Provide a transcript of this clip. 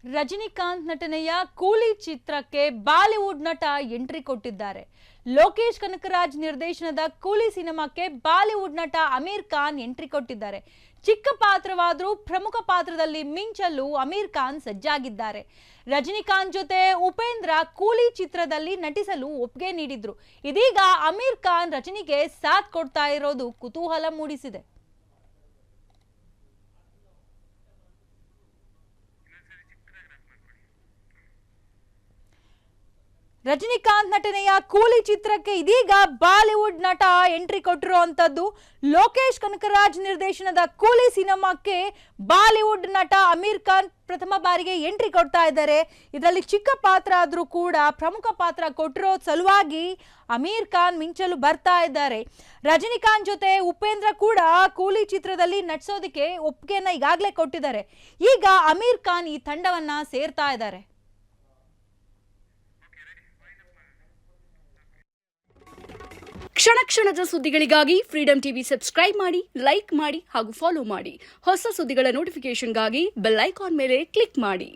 ರಜನಿಕಾಂತ್ ನಟನೆಯ ಕೂಲಿ ಚಿತ್ರಕ್ಕೆ ಬಾಲಿವುಡ್ ನಟ ಎಂಟ್ರಿ ಕೊಟ್ಟಿದ್ದಾರೆ. ಲೋಕೇಶ್ ಕನಕರಾಜ್ ನಿರ್ದೇಶನದ ಕೂಲಿ ಸಿನಿಮಾಕ್ಕೆ ಬಾಲಿವುಡ್ ನಟ ಅಮೀರ್ ಖಾನ್ ಎಂಟ್ರಿ ಕೊಟ್ಟಿದ್ದಾರೆ. ಚಿಕ್ಕ ಪಾತ್ರವಾದರೂ ಪ್ರಮುಖ ಪಾತ್ರದಲ್ಲಿ ಮಿಂಚಲು ಅಮೀರ್ ಖಾನ್ ಸಜ್ಜಾಗಿದ್ದಾರೆ. ರಜನಿಕಾಂತ್ ಜೊತೆ ಉಪೇಂದ್ರ ಕೂಲಿ ಚಿತ್ರದಲ್ಲಿ ನಟಿಸಲು ಒಪ್ಪಿಗೆ ನೀಡಿದ್ರು. ಇದೀಗ ಅಮೀರ್ ಖಾನ್ ರಜನಿಗೆ ಸಾಥ್ ಕೊಡ್ತಾ ಇರೋದು ಕುತೂಹಲ ಮೂಡಿಸಿದೆ. ರಜನಿಕಾಂತ್ ನಟನೆಯ ಕೂಲಿ ಚಿತ್ರಕ್ಕೆ ಇದೀಗ ಬಾಲಿವುಡ್ ನಟ ಎಂಟ್ರಿ ಕೊಟ್ಟಿರುವಂತದ್ದು. ಲೋಕೇಶ್ ಕನಕರಾಜ್ ನಿರ್ದೇಶನದ ಕೂಲಿ ಸಿನಿಮಾಕ್ಕೆ ಬಾಲಿವುಡ್ ನಟ ಅಮೀರ್ ಖಾನ್ ಪ್ರಥಮ ಬಾರಿಗೆ ಎಂಟ್ರಿ ಕೊಡ್ತಾ ಇದ್ದಾರೆ. ಇದರಲ್ಲಿ ಚಿಕ್ಕ ಪಾತ್ರ ಆದ್ರೂ ಕೂಡ ಪ್ರಮುಖ ಪಾತ್ರ ಕೊಟ್ಟಿರೋ ಸಲುವಾಗಿ ಅಮೀರ್ ಖಾನ್ ಮಿಂಚಲು ಬರ್ತಾ ಇದ್ದಾರೆ. ರಜನಿಕಾಂತ್ ಜೊತೆ ಉಪೇಂದ್ರ ಕೂಡ ಕೂಲಿ ಚಿತ್ರದಲ್ಲಿ ನಟಿಸೋದಕ್ಕೆ ಒಪ್ಪಿಗೆಯನ್ನ ಈಗಾಗಲೇ ಕೊಟ್ಟಿದ್ದಾರೆ. ಈಗ ಅಮೀರ್ ಖಾನ್ ಈ ತಂಡವನ್ನ ಸೇರ್ತಾ ಇದ್ದಾರೆ. ಕ್ಷಣ ಕ್ಷಣದ ಸುದ್ದಿಗಳಿಗಾಗಿ ಫ್ರೀಡಂ ಟಿವಿ ಸಬ್ಸ್ಕ್ರೈಬ್ ಮಾಡಿ, ಲೈಕ್ ಮಾಡಿ ಹಾಗೂ ಫಾಲೋ ಮಾಡಿ. ಹೊಸ ಸುದ್ದಿಗಳ ನೋಟಿಫಿಕೇಶನ್ಗಾಗಿ ಬೆಲ್ ಐಕಾನ್ ಮೇಲೆ ಕ್ಲಿಕ್ ಮಾಡಿ.